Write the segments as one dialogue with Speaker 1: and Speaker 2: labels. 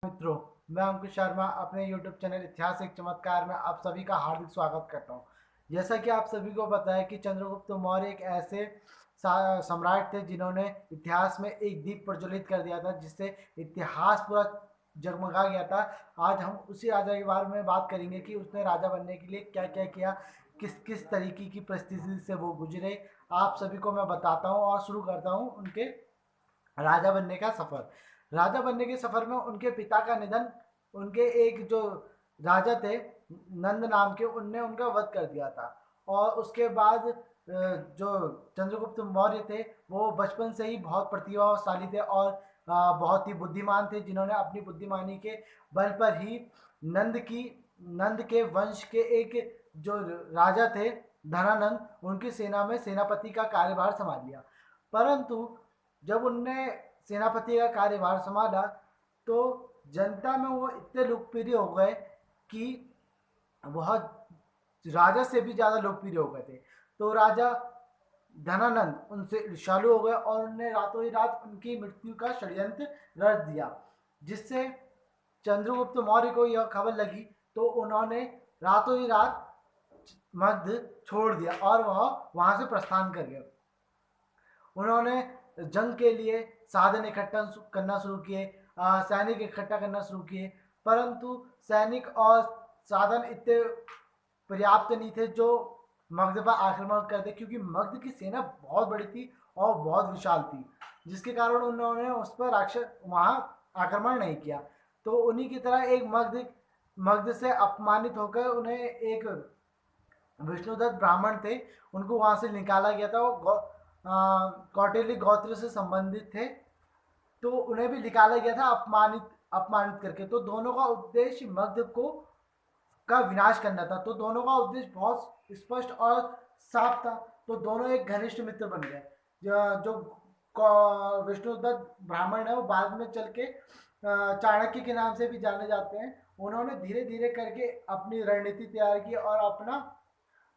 Speaker 1: मित्रों, मैं अंकुश शर्मा अपने YouTube चैनल इतिहास एक चमत्कार में आप सभी का हार्दिक स्वागत करता हूं। जैसा कि आप सभी को पता है कि चंद्रगुप्त मौर्य एक ऐसे सम्राट थे जिन्होंने इतिहास में एक दीप प्रज्वलित कर दिया था, जिससे इतिहास पूरा जगमगा गया था। आज हम उसी राजा के बारे में बात करेंगे कि उसने राजा बनने के लिए क्या क्या किया, किस किस तरीके की परिस्थिति से वो गुजरे। आप सभी को मैं बताता हूँ और शुरू करता हूँ उनके राजा बनने का सफर। राजा बनने के सफर में उनके पिता का निधन, उनके एक जो राजा थे नंद नाम के, उनने उनका वध कर दिया था। और उसके बाद जो चंद्रगुप्त मौर्य थे वो बचपन से ही बहुत प्रतिभाशाली थे और बहुत ही बुद्धिमान थे, जिन्होंने अपनी बुद्धिमानी के बल पर ही नंद की नंद के वंश के एक जो राजा थे धनानंद, उनकी सेना में सेनापति का कार्यभार संभाल लिया। परंतु जब उनने सेनापति का कार्यभार संभाला तो जनता में वो इतने लोकप्रिय हो गए कि बहुत राजा से भी ज्यादा लोकप्रिय हो गए थे। तो राजा धनानंद उनसे ईर्ष्यालु हो गए और उन्होंने रातों ही रात उनकी मृत्यु का षड्यंत्र रच दिया, जिससे चंद्रगुप्त मौर्य को यह खबर लगी। तो उन्होंने रातों ही रात मगध छोड़ दिया और वह वहां से प्रस्थान कर गए। उन्होंने जंग के लिए साधन इकट्ठा करना शुरू किए, सैनिक इकट्ठा करना शुरू किए, परंतु सैनिक और साधन इतने पर्याप्त नहीं थे जो मगध पर आक्रमण करते, क्योंकि मगध की सेना बहुत बड़ी थी और बहुत विशाल थी, जिसके कारण उन्होंने उस पर राक्षस वहां आक्रमण नहीं किया। तो उन्हीं की तरह एक मगध मगध से अपमानित होकर उन्हें एक विष्णुदत्त ब्राह्मण थे, उनको वहां से निकाला गया था। वो कौटिल्य गोत्र से संबंधित थे, तो उन्हें भी निकाला गया था अपमानित अपमानित करके। तो दोनों का उद्देश्य मगध को का विनाश करना था। तो दोनों का उद्देश्य बहुत स्पष्ट और साफ था। तो दोनों एक घनिष्ठ मित्र बन गए। जो विष्णुदत्त ब्राह्मण है वो बाद में चल के चाणक्य के नाम से भी जाने जाते हैं। उन्होंने धीरे धीरे करके अपनी रणनीति तैयार की और अपना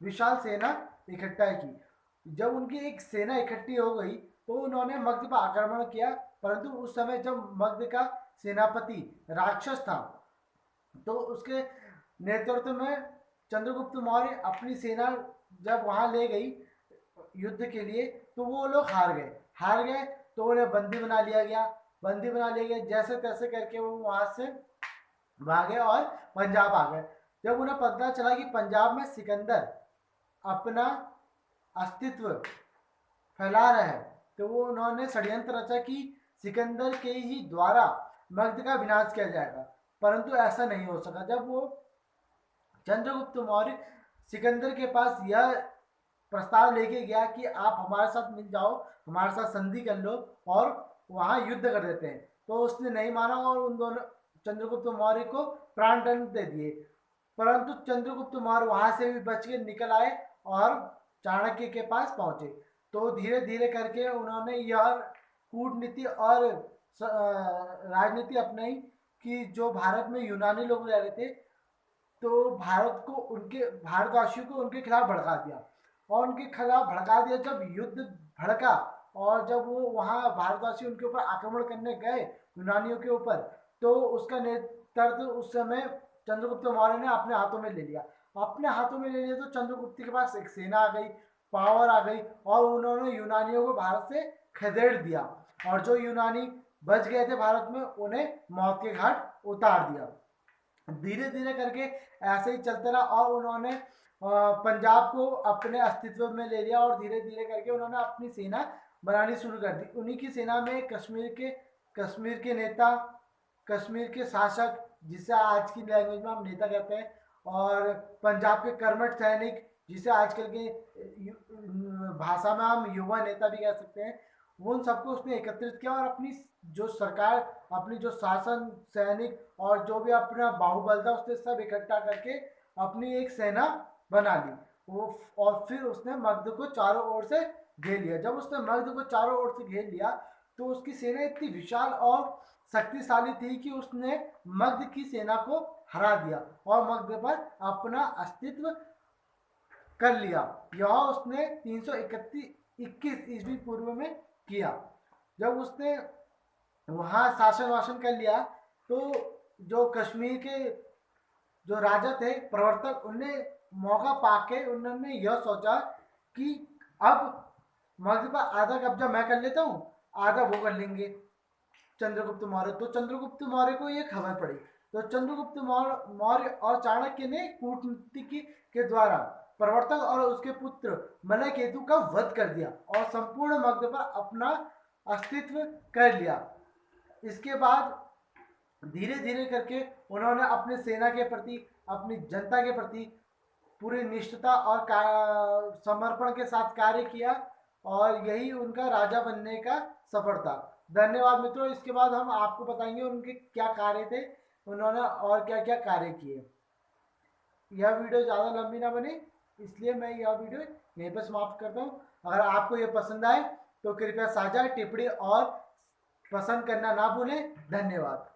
Speaker 1: विशाल सेना इकट्ठा की। जब उनकी एक सेना इकट्ठी हो गई तो उन्होंने मगध पर आक्रमण किया, परंतु उस समय जब मगध का सेनापति राक्षस था, तो उसके नेतृत्व में चंद्रगुप्त मौर्य अपनी सेना जब वहां ले गई युद्ध के लिए, तो वो लोग हार गए। तो उन्हें बंदी बना लिया गया। जैसे तैसे करके वो वहां से भागे और पंजाब आ गए। जब उन्हें पता चला कि पंजाब में सिकंदर अपना अस्तित्व फैला रहा है, तो वो उन्होंने षड्यंत्र रचा कि सिकंदर के ही द्वारा मगध का विनाश किया जाएगा। परंतु ऐसा नहीं हो सका। जब वो चंद्रगुप्त मौर्य सिकंदर के पास यह प्रस्ताव लेके गया कि आप हमारे साथ मिल जाओ, हमारे साथ संधि कर लो और वहां युद्ध कर देते हैं, तो उसने नहीं माना और उन दोनों चंद्रगुप्त मौर्य को प्राण दंड दे दिए। परंतु चंद्रगुप्त मौर्य वहां से भी बच के निकल आए और चाणक्य के पास पहुंचे। तो धीरे धीरे करके उन्होंने यह कूटनीति और राजनीति अपनाई कि जो भारत में यूनानी लोग रह रहे थे, तो भारतवासियों को उनके खिलाफ भड़का दिया। और उनके खिलाफ भड़का दिया जब युद्ध भड़का और जब वो वहां भारतवासी उनके ऊपर आक्रमण करने गए यूनानियों के ऊपर, तो उसका नेतृत्व उस समय चंद्रगुप्त मौर्य ने अपने हाथों में ले लिया। तो चंद्रगुप्त के पास एक सेना आ गई, पावर आ गई और उन्होंने यूनानियों को भारत से खदेड़ दिया। और जो यूनानी बच गए थे भारत में, उन्हें मौत के घाट उतार दिया। धीरे धीरे करके ऐसे ही चलते रहा और उन्होंने पंजाब को अपने अस्तित्व में ले लिया और धीरे धीरे करके उन्होंने अपनी सेना बनानी शुरू कर दी। उन्हीं की सेना में कश्मीर के नेता, कश्मीर के शासक, जिसे आज की लैंग्वेज में हम नेता कहते हैं, और पंजाब के कर्मठ सैनिक, जिसे आजकल के भाषा में हम युवा नेता भी कह सकते हैं, उन सबको उसने एकत्रित किया और अपनी जो सरकार, अपनी जो शासन, सैनिक और जो भी अपना बाहुबल था, उसने सब इकट्ठा करके अपनी एक सेना बना ली। वो और फिर उसने मगध को चारों ओर से घेर लिया। जब उसने मगध को चारों ओर से घेर लिया तो उसकी सेना इतनी विशाल और शक्तिशाली थी कि उसने मगध की सेना को हरा दिया और मगध पर अपना अस्तित्व कर लिया। यह उसने 321 ईस्वी पूर्व में किया। जब उसने वहां शासन वासन कर लिया तो जो कश्मीर के जो राजा थे प्रवर्तक, उनने मौका पाके उन्होंने यह सोचा कि अब मगध पर आधा कब्जा मैं कर लेता हूँ, आधा वो कर लेंगे चंद्रगुप्त मौर्य। तो चंद्रगुप्त मौर्य को ये खबर पड़ी, तो चंद्रगुप्त मौर्य और चाणक्य ने कूटनीति के द्वारा प्रवर्तक और उसके पुत्र मलय केतु का वध कर दिया और संपूर्ण मगध पर अपना अस्तित्व कर लिया। इसके बाद धीरे धीरे करके उन्होंने अपने सेना के प्रति, अपनी जनता के प्रति पूरी निष्ठता और समर्पण के साथ कार्य किया और यही उनका राजा बनने का सफर था। धन्यवाद मित्रों। इसके बाद हम आपको बताएंगे उनके क्या कार्य थे, उन्होंने और क्या क्या कार्य किए। यह वीडियो ज़्यादा लंबी ना बने, इसलिए मैं यह वीडियो यहीं पर समाप्त करता हूँ। अगर आपको यह पसंद आए तो कृपया साझा, टिप्पणी और पसंद करना ना भूलें। धन्यवाद।